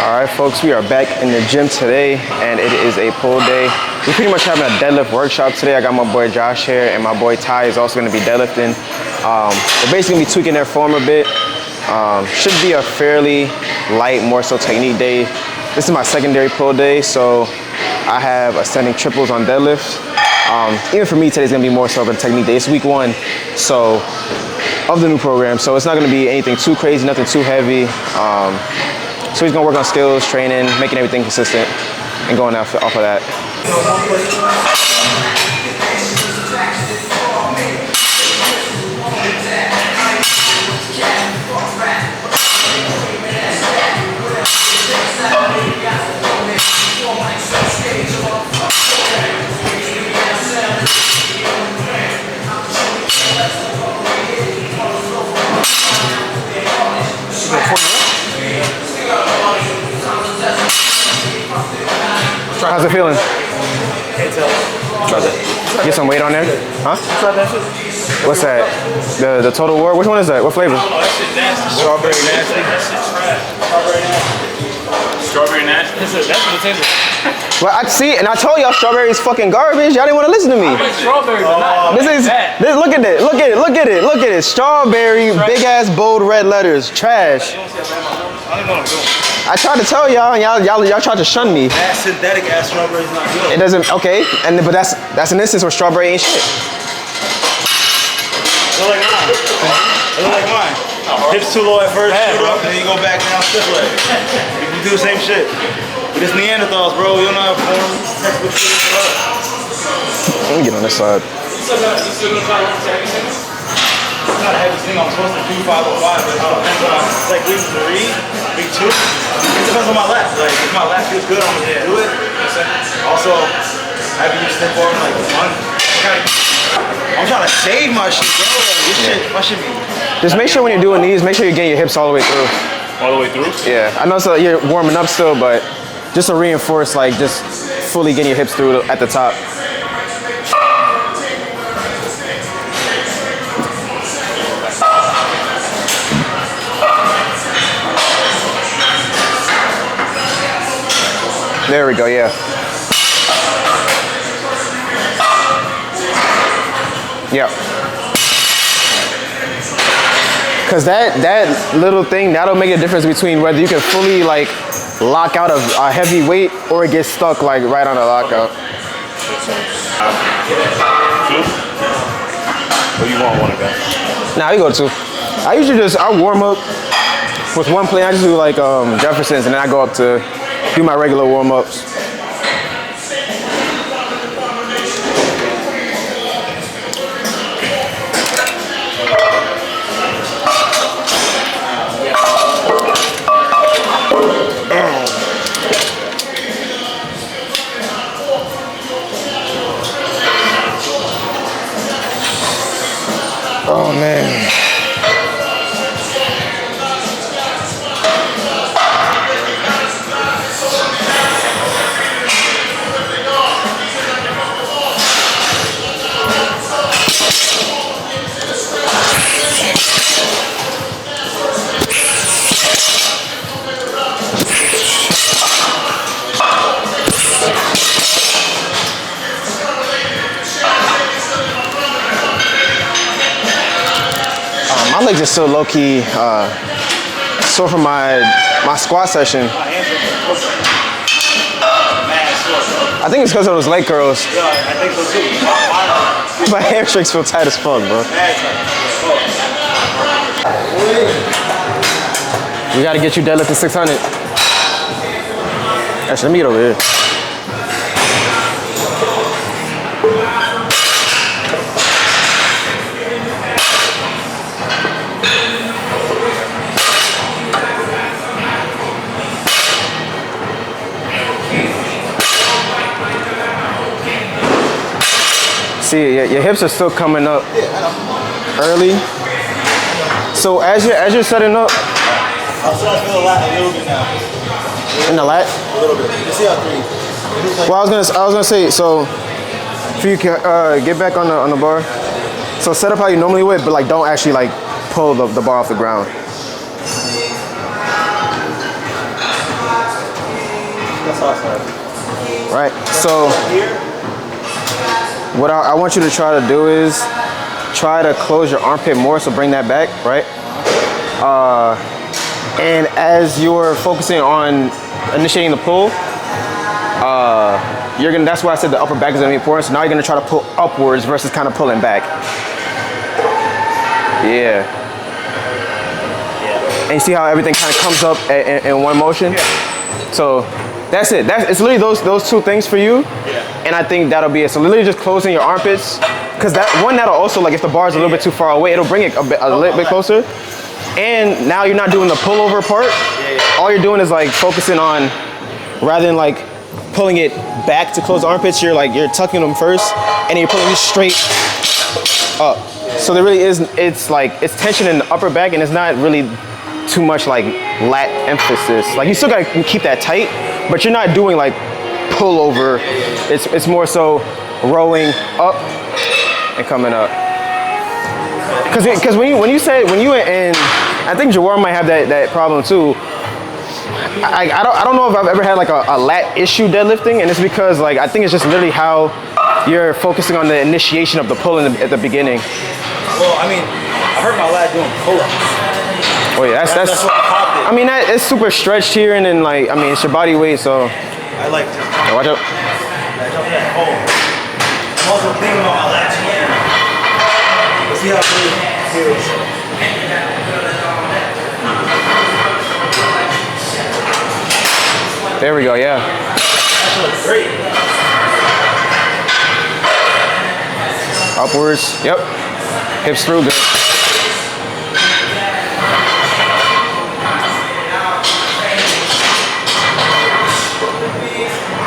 All right, folks, we are back in the gym today, and it is a pull day. We're pretty much having a deadlift workshop today. I got my boy Josh here, and my boy Ty is also going to be deadlifting. We're basically going to be tweaking their form a bit. Should be a fairly light, more so technique day. This is my secondary pull day, so I have ascending triples on deadlift. Even for me, today's going to be more so of a technique day. It's week one, so of the new program, so it's not going to be anything too crazy, nothing too heavy. So he's gonna work on skills, training, making everything consistent, and going off of that. How's it feeling? Can't tell. Get some weight on there? Huh? What's that? The Total War? Which one is that? What flavor? Oh, that shit nasty. Strawberry nasty. That shit trash. Strawberry nasty. That's what it tastes like. Well, I see, and I told y'all strawberry is fucking garbage. Y'all didn't want to listen to me. Strawberry, but not this is this, look at it. Look at it. Look at it. Look at it. Strawberry, big ass bold red letters. Trash. I don't know what I'm doing. I tried to tell y'all, and y'all tried to shun me. That synthetic ass strawberry is not good. It doesn't. Okay, but that's an instance where strawberry ain't shit. It look like mine. It look like mine. Hips too low at first, shoot up, and then you go back down stiff leg. You do the same shit. But it's Neanderthals, bro. You don't know how to form textbook shit. Let me get on this side. It's not a heavy thing. I'm supposed to do 505, but it depends on like week 3, week 2. It depends on my lap. Like if my lap feels good, I'm gonna do it. Also, I haven't used stiff arm like a month. I'm trying to save my shit, bro. This shit, my shit be. Just make sure when you're doing these, make sure you're getting your hips all the way through. All the way through? Yeah, I know so you're warming up still, but just to reinforce, like just fully getting your hips through at the top. There we go, yeah. Yeah. Cause that little thing, that'll make a difference between whether you can fully like lock out a heavy weight or it gets stuck like right on the lockout. Or you want one of them? Nah, we go two. I usually I warm up with one plate. I just do like Jefferson's, and then I go up to do my regular warm-ups. Oh man. My legs are still low-key sore from my squat session. I think it's because of those leg curls. Yeah, I think so too. My hamstrings feel tight as fuck, bro. We gotta get you deadlifting 600. Actually, let me get over here. See, your hips are still coming up early. So as you're setting up, I'm starting to feel a little bit now. in the lat. A little bit. You see how 3? Well, I was gonna say, so if you can get back on the bar. So set up how you normally would, but like don't actually like pull the bar off the ground. outside. Right. So what I want you to try to do is try to close your armpit more. So bring that back, right? And as you're focusing on initiating the pull, that's why I said the upper back is gonna be important. So now you're gonna try to pull upwards versus kind of pulling back. Yeah. And you see how everything kind of comes up in one motion? Yeah. So that's it. It's literally those two things for you. Yeah. And I think that'll be it. So literally just closing your armpits. Because that'll also, like if the bar is a little bit too far away, it'll bring it a little bit closer. And now you're not doing the pullover part. Yeah. All you're doing is like focusing on, rather than like pulling it back to close the armpits, you're tucking them first and you're pulling it straight up. So there really is, it's tension in the upper back and it's not really too much like lat emphasis. Like you still gotta keep that tight, but you're not doing like pull over. It's more so rowing up and coming up. Because when you and I think Jawar might have that problem too. I don't know if I've ever had like a lat issue deadlifting, and it's because like I think it's just literally how you're focusing on the initiation of the pull at the beginning. Well, I mean, I hurt my lat doing pull-ups. Oh yeah, that's what popped it. I mean, it's super stretched here, and then like, I mean, it's your body weight, so. I like to. Yeah, watch out. I'm also thinking about my lat. Let's see how it feels. There we go, yeah. That looks great. Upwards, yep. Hips through, good.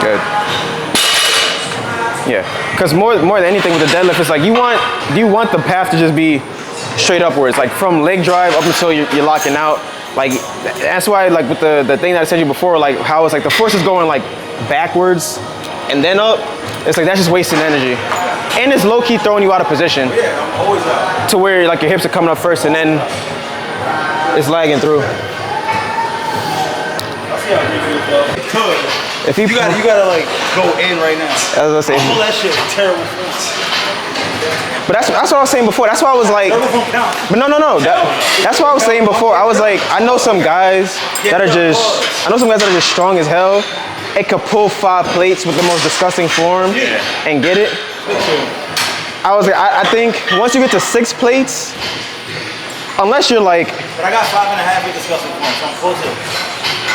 Good. Yeah, because more than anything with the deadlift, it's like do you want the path to just be straight upwards, like from leg drive up until you're locking out. Like that's why like with the thing that I said to you before, like how it's like the force is going like backwards and then up, it's like that's just wasting energy. And it's low-key throwing you out of position. Yeah, I'm always out. To where like your hips are coming up first and then it's lagging through. I see how big it though. It could. If you gotta like go in right now. As I was saying. Pull that shit with terrible force. But that's what I was saying before. That's why I was like, but no. That's what I was saying before. I was like, I know some guys that are just strong as hell. It could pull 5 plates with the most disgusting form and get it. I was like, I think once you get to 6 plates, unless you're like. But I got 5.5 with disgusting form, so I'm closer.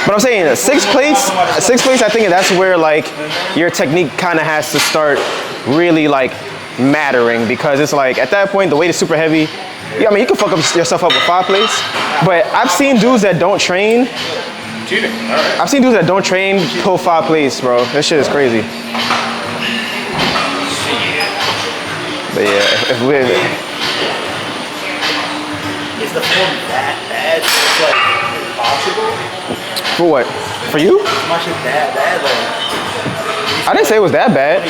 But I'm saying 6 plates. 6 plates. I think that's where like your technique kind of has to start really like mattering, because it's like at that point the weight is super heavy. Yeah, I mean you can fuck up yourself up with 5 plates, but I've seen dudes that don't train. I've seen dudes that don't train pull 5 plates, bro. That shit is crazy. But yeah, if we. Is the form that bad? It's like possible. For what? For you? My shit that bad, like. I didn't say it was that bad.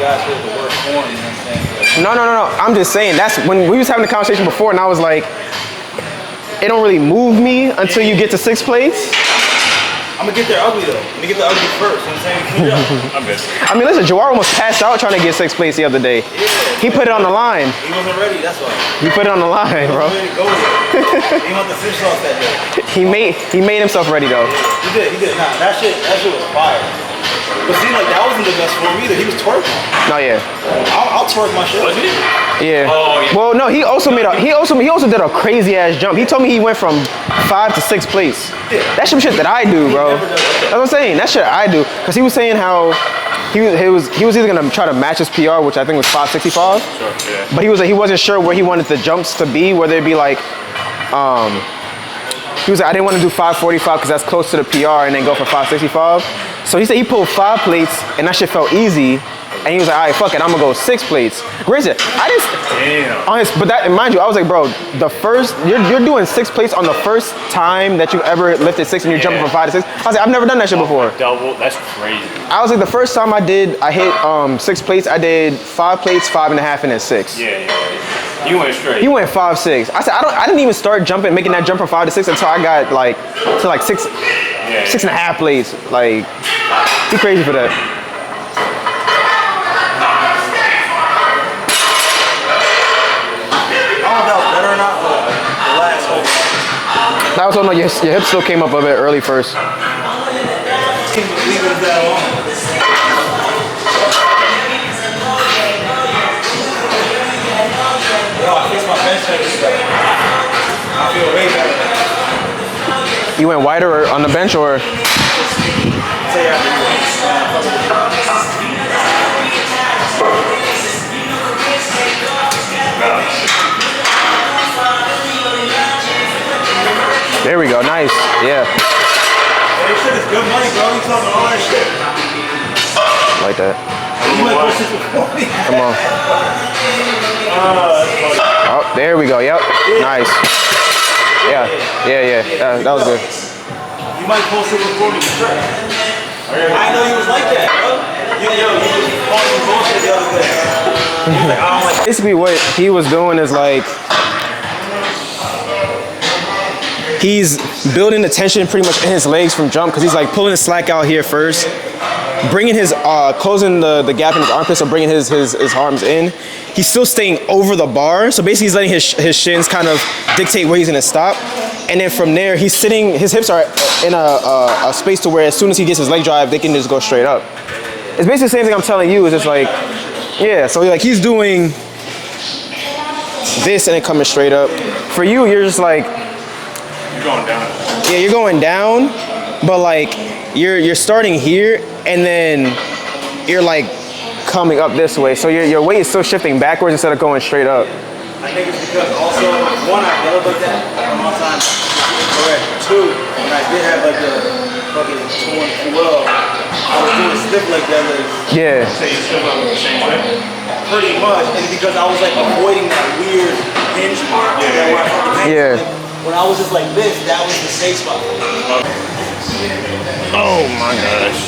Guys with the worst form, you know what I'm saying? No. I'm just saying that's when we was having the conversation before, and I was like, it don't really move me until you get to 6 plates. I'm gonna get there ugly though. I'm gonna get the ugly first. You know what I'm saying? I'm busy. I mean, listen, Jawar almost passed out trying to get 6 plates the other day. Yeah, he put it on the line. He wasn't ready. That's why. You put it on the line, bro. He wasn't ready to go there. He wanted to finish off that day. He made himself ready though. He did. Nah, that shit was fire. But see, like that wasn't the best form either. He was twerking. No, yeah. I'll twerk my shit. Yeah. Oh, yeah. Well, no, he also did a crazy ass jump. He told me he went from 5 to 6 plates. Yeah. That's some shit that I do, bro. That's what I'm saying. That shit I do. Cause he was saying how he was either gonna try to match his PR, which I think was 565. Sure, yeah. But he wasn't sure where he wanted the jumps to be, whether it be like he was like, I didn't want to do 545 because that's close to the PR and then go for 565. So he said he pulled 5 plates and that shit felt easy. And he was like, all right, fuck it, I'm gonna go 6 plates. Granted, but that, mind you, I was like, bro, you're doing 6 plates on the first time that you ever lifted 6 and you're jumping from 5 to 6. I was like, I've never done that shit before. Double, that's crazy. I was like, the first time I hit 6 plates, I did 5 plates, 5.5, and then 6. Yeah. You went straight. He went 5, 6. I said, I didn't even start making that jump from 5 to 6 until I got like to like 6.5 plates. Like, Too crazy for that. I don't know if that was better or not, but the last one. I also know your hip still came up a bit early first. Leave it that long. Yo, I fixed my bench today. I feel way better. You went wider on the bench or? Say after you. There we go, nice, yeah. Hey, this shit is good money, bro. You talking all that shit. Like that. You might go shit for me. Come on. Oh, there we go, yep, nice. Yeah. That was good. You might post it before me straight. I know you was like that, bro. You was posting bullshit the other day. He was like, I don't like. Basically what he was doing is like, he's building the tension pretty much in his legs from jump because he's like pulling his slack out here first, bringing his, closing the gap in his armpit, so bringing his arms in. He's still staying over the bar, so basically he's letting his shins kind of dictate where he's gonna stop. And then from there, he's sitting, his hips are in a space to where as soon as he gets his leg drive, they can just go straight up. It's basically the same thing I'm telling you, it's just like, yeah, so like he's doing this and it coming straight up. For you, you're just like, You're going down. yeah, you're going down, but like you're starting here and then you're like coming up this way. So your weight is still shifting backwards instead of going straight up. I think it's because also, one, I never looked at one time. Correct. Two, when I did have like the fucking 12, I was doing stiff leg deadlifts. Yeah. So you still go the same way? Pretty much, and because I was like avoiding that weird hinge part. Where I fucking hang. Yeah. When I was just like this, that was the safe spot. Oh my gosh.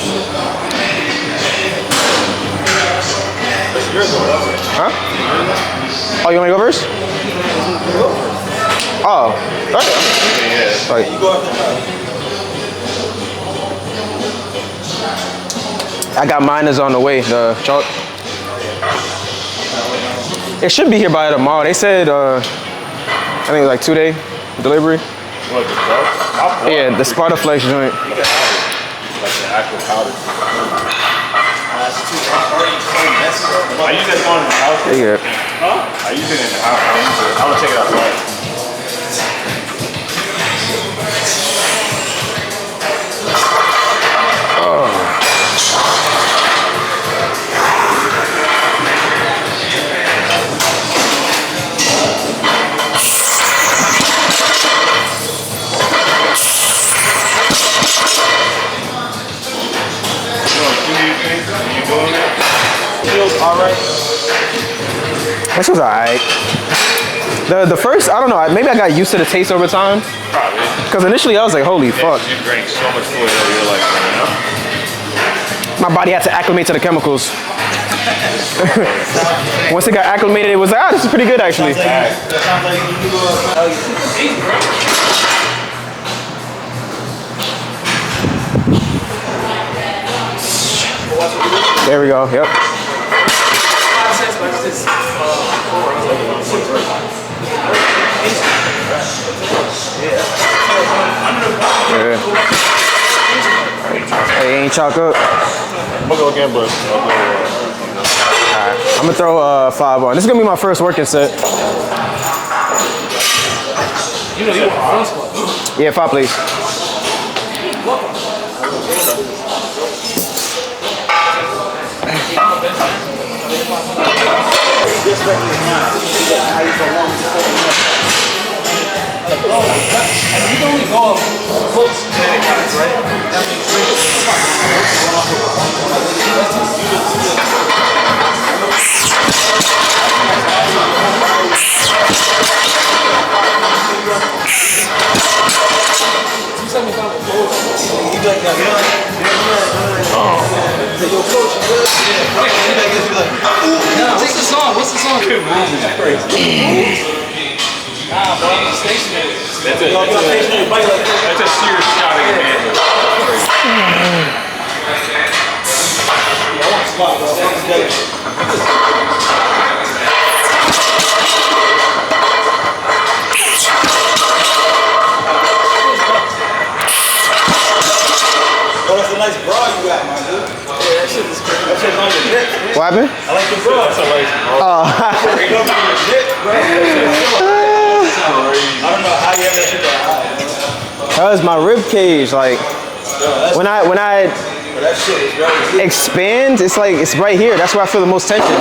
Huh? Oh, you want me to go first? Oh. Okay. Yeah. Like, You go after that. I got mine is on the way, the chalk. It should be here by tomorrow. They said, I think it was like 2-day delivery. What, the drugs? Yeah, the Sparta Flex joint. You can have it. Like the actual powder. I use that on in the house. Yeah. I use it in the house. I don't take it outside. Feels alright. This was alright. The first, I don't know, maybe I got used to the taste over time. Probably. Because initially I was like, holy fuck. You drank so much fluid over your life, you know? My body had to acclimate to the chemicals. Once it got acclimated, it was like, this is pretty good actually. That sounds like There we go, yep. Yeah. Hey, ain't chalk up. I'm gonna go again, but Alright, I'm gonna throw 5 on. This is gonna be my first working set. you know you want front squat. Yeah, 5 please. And you can only go up close to the cuts, right? That What's the song? What's the song? good move is crazy. Nah, bro, I'm stationary. That's a serious shot at your man. spot, bro. Fuck the deadlift. Oh, that's a nice bra you got, my dude. Yeah, that shit is crazy. That shit's on your dick. What happened? I like the bra. That's amazing, bro. Oh. It goes on your dick, bro. I don't know how you have that shit that high. That was my rib cage. Like when I But that shit is very expand, it's like it's right here. That's where I feel the most tension.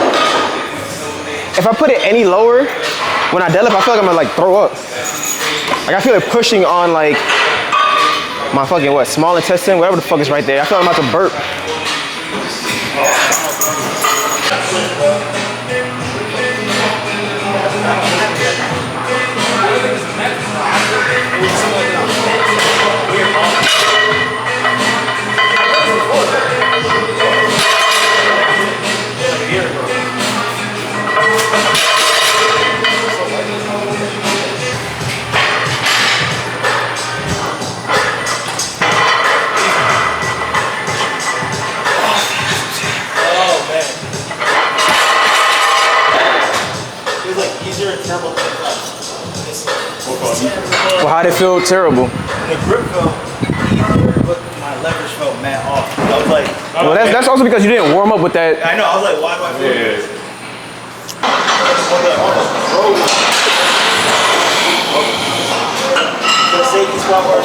If I put it any lower, when I deadlift, I feel like I'm gonna like throw up. Like I feel it pushing on like my fucking what, small intestine, whatever the fuck is right there. I feel like I'm about to burp. Well, how'd it feel terrible? The grip felt easier, but my leverage felt mad off. I was like, Well, that's also because you didn't warm up with that. I know, I was like, why do I feel this? The safety squat bar.